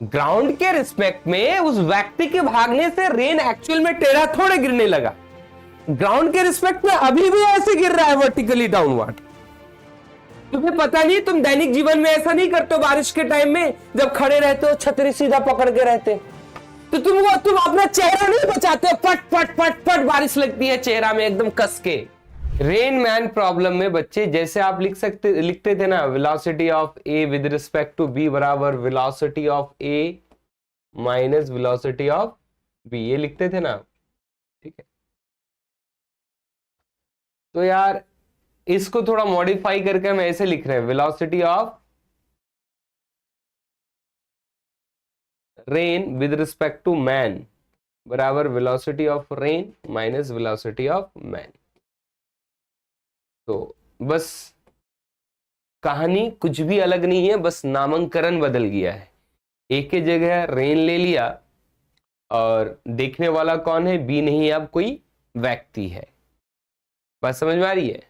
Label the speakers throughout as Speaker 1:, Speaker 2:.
Speaker 1: Ground के respect में उस व्यक्ति के भागने से रेन एक्चुअल में टेढ़ा थोड़े गिरने लगा, ग्राउंड के रिस्पेक्ट में अभी भी ऐसे गिर रहा है वर्टिकली डाउनवर्ड। तुम्हें पता नहीं, तुम दैनिक जीवन में ऐसा नहीं करते हो? बारिश के टाइम में जब खड़े रहते हो छतरी सीधा पकड़ के रहते हो, तो तुम अपना चेहरा नहीं बचाते हो, पट पट पट पट बारिश लगती है चेहरा में एकदम कस के। रेन मैन प्रॉब्लम में बच्चे जैसे आप लिखते थे ना, velocity of A with respect to B बराबर velocity of A minus velocity of B, ये लिखते थे ना, ठीक है। तो यार इसको थोड़ा मॉडिफाई करके हम ऐसे लिख रहे हैं, velocity of rain with respect to man बराबर velocity of rain minus velocity of man. तो बस कहानी कुछ भी अलग नहीं है, बस नामकरण बदल गया है। एक की जगह रेन ले लिया और देखने वाला कौन है? बी नहीं, अब कोई व्यक्ति है। बात समझ में आ रही है?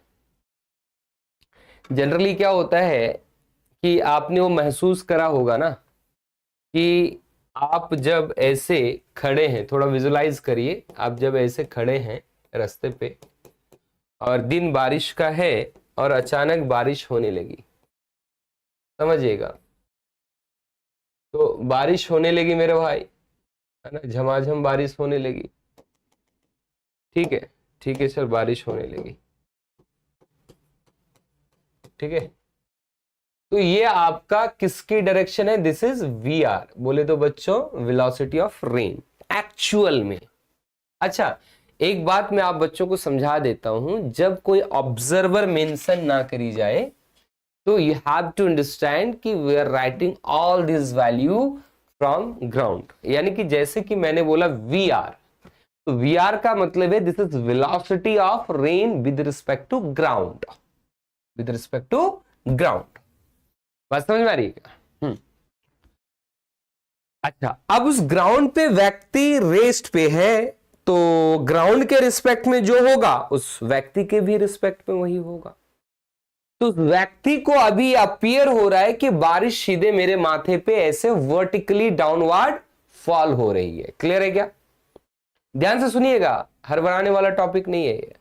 Speaker 1: जनरली क्या होता है कि आपने वो महसूस करा होगा ना कि आप जब ऐसे खड़े हैं, थोड़ा विजुलाइज करिए, आप जब ऐसे खड़े हैं रास्ते पे और दिन बारिश का है और अचानक बारिश होने लगी, समझिएगा। तो बारिश होने लगी मेरे भाई, है ना, झमाझम बारिश होने लगी, ठीक है, ठीक है सर, बारिश होने लगी, ठीक है। तो ये आपका किसकी डायरेक्शन है? दिस इज वी आर, बोले तो बच्चों वेलोसिटी ऑफ रेन एक्चुअल में। अच्छा, एक बात मैं आप बच्चों को समझा देता हूं, जब कोई ऑब्जर्वर मेंशन ना करी जाए तो यू हैव टू अंडरस्टैंड कि we are writing all this value from ground. यानी कि जैसे कि मैंने बोला वी आर, तो वी आर का मतलब है this is velocity of rain with respect to ground, with respect to ground. बात समझ में आ रही है? अच्छा, अब उस ग्राउंड पे व्यक्ति रेस्ट पे है, तो ग्राउंड के रिस्पेक्ट में जो होगा उस व्यक्ति के भी रिस्पेक्ट में वही होगा। तो व्यक्ति को अभी अपीयर हो रहा है कि बारिश सीधे मेरे माथे पे ऐसे वर्टिकली डाउनवर्ड फॉल हो रही है। क्लियर है क्या? ध्यान से सुनिएगा, हड़बड़ाने वाला टॉपिक नहीं है ये।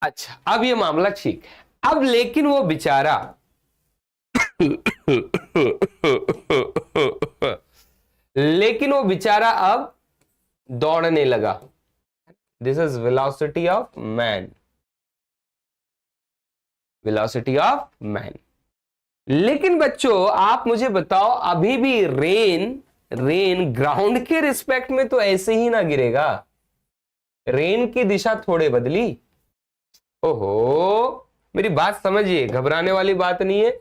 Speaker 1: अच्छा, अब ये मामला ठीक है। अब लेकिन वो बेचारा लेकिन वो बेचारा अब दौड़ने लगा। This is velocity of man, velocity of man. लेकिन बच्चों आप मुझे बताओ, अभी भी रेन ग्राउंड के रिस्पेक्ट में तो ऐसे ही ना गिरेगा, रेन की दिशा थोड़े बदली। ओहो, मेरी बात समझिए, घबराने वाली बात नहीं है,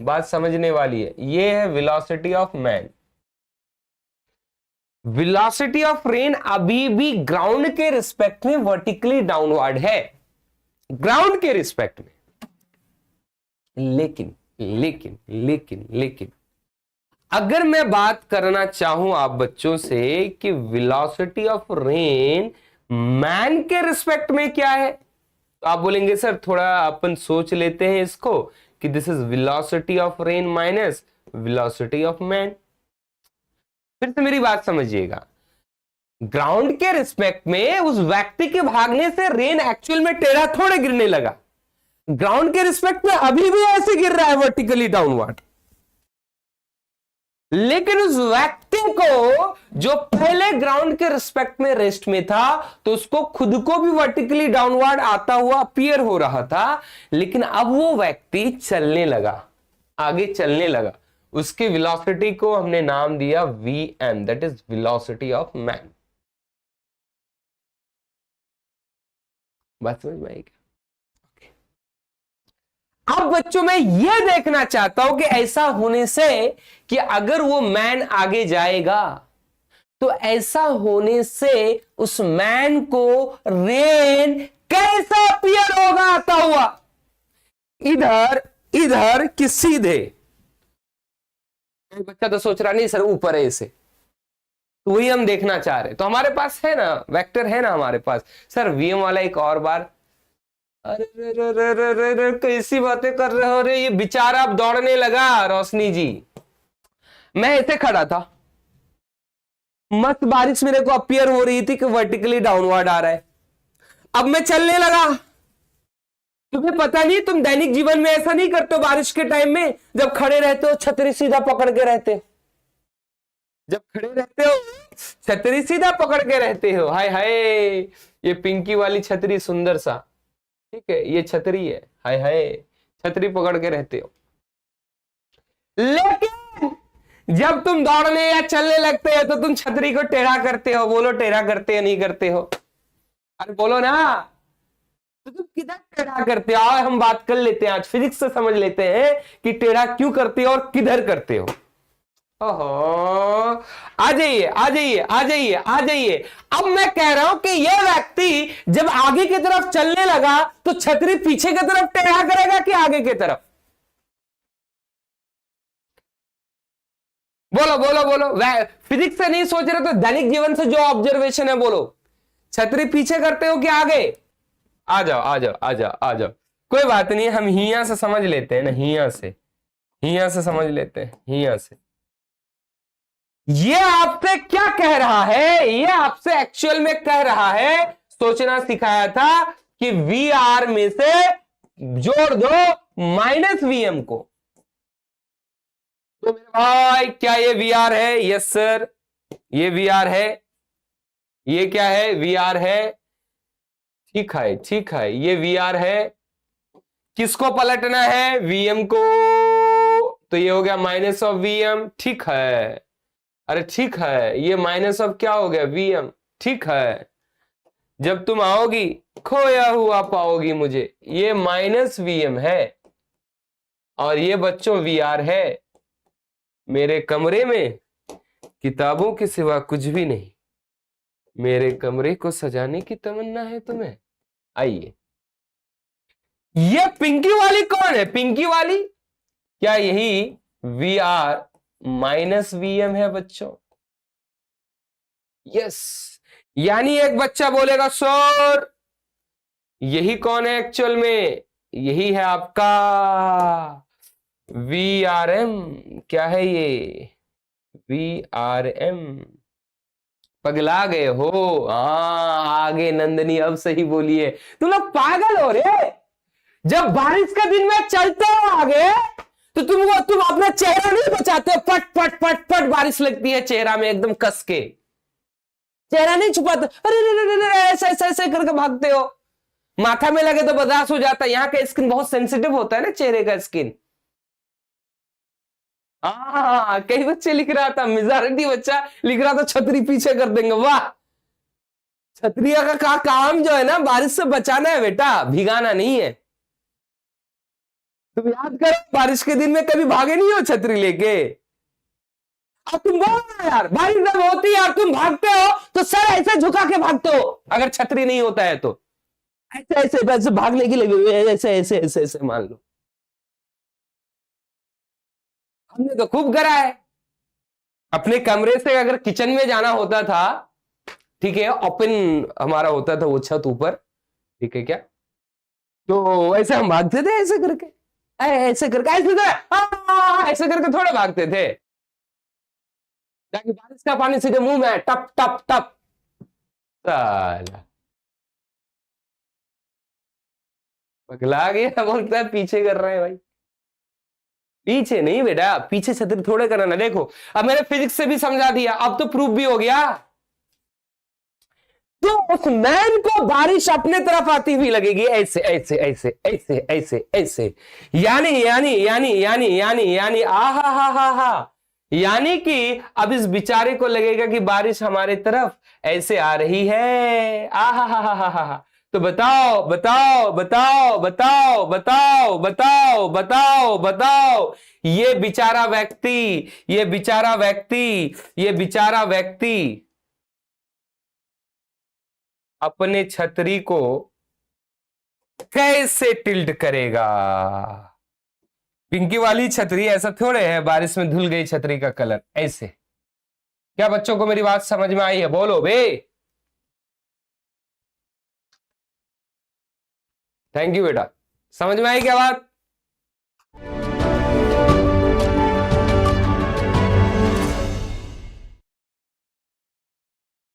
Speaker 1: बात समझने वाली है। ये है velocity of man. Velocity of rain अभी भी ग्राउंड के रिस्पेक्ट में वर्टिकली डाउनवर्ड है, ग्राउंड के रिस्पेक्ट में। लेकिन लेकिन लेकिन लेकिन अगर मैं बात करना चाहूं आप बच्चों से कि वेलोसिटी ऑफ रेन मैन के रिस्पेक्ट में क्या है, तो आप बोलेंगे सर थोड़ा अपन सोच लेते हैं इसको कि this is velocity of rain minus velocity of man. फिर से मेरी बात समझिएगा, ग्राउंड के रिस्पेक्ट में उस व्यक्ति के भागने से रेन एक्चुअल में टेढ़ा थोड़े गिरने लगा, ग्राउंड के रिस्पेक्ट में अभी भी ऐसे गिर रहा है वर्टिकली डाउनवर्ड। लेकिन उस व्यक्ति को जो पहले ग्राउंड के रिस्पेक्ट में रेस्ट में था, तो उसको खुद को भी वर्टिकली डाउनवर्ड आता हुआ अपीयर हो रहा था, लेकिन अब वो व्यक्ति चलने लगा, आगे चलने लगा। उसकी वेलोसिटी को हमने नाम दिया vm, that is velocity of man. बात समझ में आएगी? अब बच्चों मैं यह देखना चाहता हूं कि ऐसा होने से कि अगर वो मैन आगे जाएगा तो ऐसा होने से उस मैन को रेन कैसा अपीयर होगा आता हुआ, इधर कि सीधे? बच्चा तो सोच रहा नहीं सर ऊपर है इसे, तो वही हम देखना चाह रहे। तो हमारे पास है ना, वेक्टर है ना हमारे पास। सर वीएम वाला एक और बार। अरे रे रे रे रे रे कैसी बातें कर रहे हो रे, ये बेचारा अब दौड़ने लगा रोशनी जी। मैं ऐसे खड़ा था, मस्त बारिश मेरे को अपीयर हो रही थी कि वर्टिकली डाउनवर्ड आ रहा है। अब मैं चलने लगा। तुम्हें पता नहीं, तुम दैनिक जीवन में ऐसा नहीं करते हो बारिश के टाइम में, जब खड़े रहते हो छतरी सीधा पकड़ के रहते हो, जब खड़े रहते हो छतरी सीधा पकड़ के रहते हो। हाय हाय, ये पिंकी वाली छतरी सुंदर सा, ठीक है, ये छतरी है, हाय हाय, छतरी पकड़ के रहते हो। लेकिन जब तुम दौड़ने या चलने लगते हो तो तुम छतरी को टेढ़ा करते हो। बोलो, टेढ़ा करते हो नहीं करते हो? अरे बोलो ना, तो तुम किधर टेढ़ा करते हो? आओ हम बात कर लेते हैं, आज फिजिक्स से समझ लेते हैं कि टेढ़ा क्यों करते हो और किधर करते हो। ओहो, आ जाइए आ जाइए आ जाइए आ जाइए। अब मैं कह रहा हूं कि यह व्यक्ति जब आगे की तरफ चलने लगा तो छतरी पीछे की तरफ टेढ़ा करेगा कि आगे की तरफ? बोलो बोलो बोलो। फिजिक्स से नहीं सोच रहे तो दैनिक जीवन से जो ऑब्जर्वेशन है बोलो। छतरी पीछे करते हो कि आगे? आ जाओ आ जाओ आ जाओ आ जाओ, कोई बात नहीं, हम हिया से समझ लेते हैं ना, हिया से समझ लेते हैं, हिया से। ये आपसे क्या कह रहा है? ये आपसे एक्चुअल में कह रहा है, सोचना सिखाया था कि वी आर में से जोड़ दो माइनस वीएम को। तो मेरे भाई, क्या ये वी आर है? यस सर, ये वी आर है। ये क्या है? वी आर है। ठीक है ठीक है, ये वी आर है। किसको पलटना है? वीएम को। तो ये हो गया माइनस ऑफ वीएम। ठीक है, अरे ठीक है, ये माइनस ऑफ क्या हो गया? वीएम। ठीक है, जब तुम आओगी खोया हुआ पाओगी मुझे। ये माइनस वीएम है और ये बच्चों वी आर है। मेरे कमरे में किताबों के सिवा कुछ भी नहीं। मेरे कमरे को सजाने की तमन्ना है तुम्हें? आइए। ये पिंकी वाली कौन है? पिंकी वाली, क्या यही वी आर माइनस वीएम है बच्चों? यस। यानी एक बच्चा बोलेगा सर यही कौन है एक्चुअल में? यही है आपका वी आर एम। क्या है ये? V R M. पगला गए हो? हाँ, आगे नंदनी अब सही बोलिए। तुम लोग पागल हो रे। जब बारिश का दिन में चलते हो आगे तो तुम अपना चेहरा नहीं बचाते हो। पट पट पट पट बारिश लगती है चेहरा में, एकदम कस के चेहरा नहीं छुपाते। अरे ऐसे ऐसे ऐसे करके भागते हो। माथा में लगे तो बर्दाश्त हो जाता है। यहाँ का स्किन बहुत सेंसिटिव होता है ना, चेहरे का स्किन। हाँ, कई बच्चे लिख रहा था, मेजॉरिटी बच्चा लिख रहा था छतरी पीछे कर देंगे। वाह, छतरी का काम जो है ना, बारिश से बचाना है बेटा, भिगाना नहीं है। तुम याद करो, बारिश के दिन में कभी भागे नहीं हो छतरी लेके? अब तुम बोलो यार, बारिश जब होती है और तुम भागते हो तो सर ऐसे झुका के भागते हो, अगर छतरी नहीं होता है तो ऐसे ऐसे ऐसे भागने की लगी, ऐसे ऐसे ऐसे ऐसे मान लो। हमने तो खूब करा है। अपने कमरे से अगर किचन में जाना होता था, ठीक है, ओपन हमारा होता था वो छत ऊपर, ठीक है क्या, तो ऐसे हम भागते थे, ऐसे करके ऐसे करके ऐसे करके थोड़े भागते थे, ताकि बारिश का पानी सीधे मुंह में टप टप टप। साला पगला गया, बोलता है पीछे कर रहे हैं भाई। पीछे नहीं बेटा, पीछे छतरी थोड़े करना। देखो, अब मैंने फिजिक्स से भी समझा दिया, अब तो प्रूफ भी हो गया। तो उस मैन को बारिश अपने तरफ आती हुई लगेगी, ऐसे ऐसे ऐसे ऐसे ऐसे ऐसे। यानी यानी यानी यानी यानी यानी आहा हा हा हा, यानी कि अब इस बेचारे को लगेगा कि बारिश हमारे तरफ ऐसे आ रही है। आहा हा हा हा हा। तो बताओ बताओ बताओ बताओ बताओ बताओ बताओ बताओ, ये बेचारा व्यक्ति, ये बेचारा व्यक्ति, ये बेचारा व्यक्ति अपने छतरी को कैसे टिल्ट करेगा? पिंकी वाली छतरी ऐसा थोड़े है बारिश में धुल गई छतरी का कलर ऐसे। क्या बच्चों को मेरी बात समझ में आई है? बोलो बे। थैंक यू बेटा, समझ में आई क्या बात?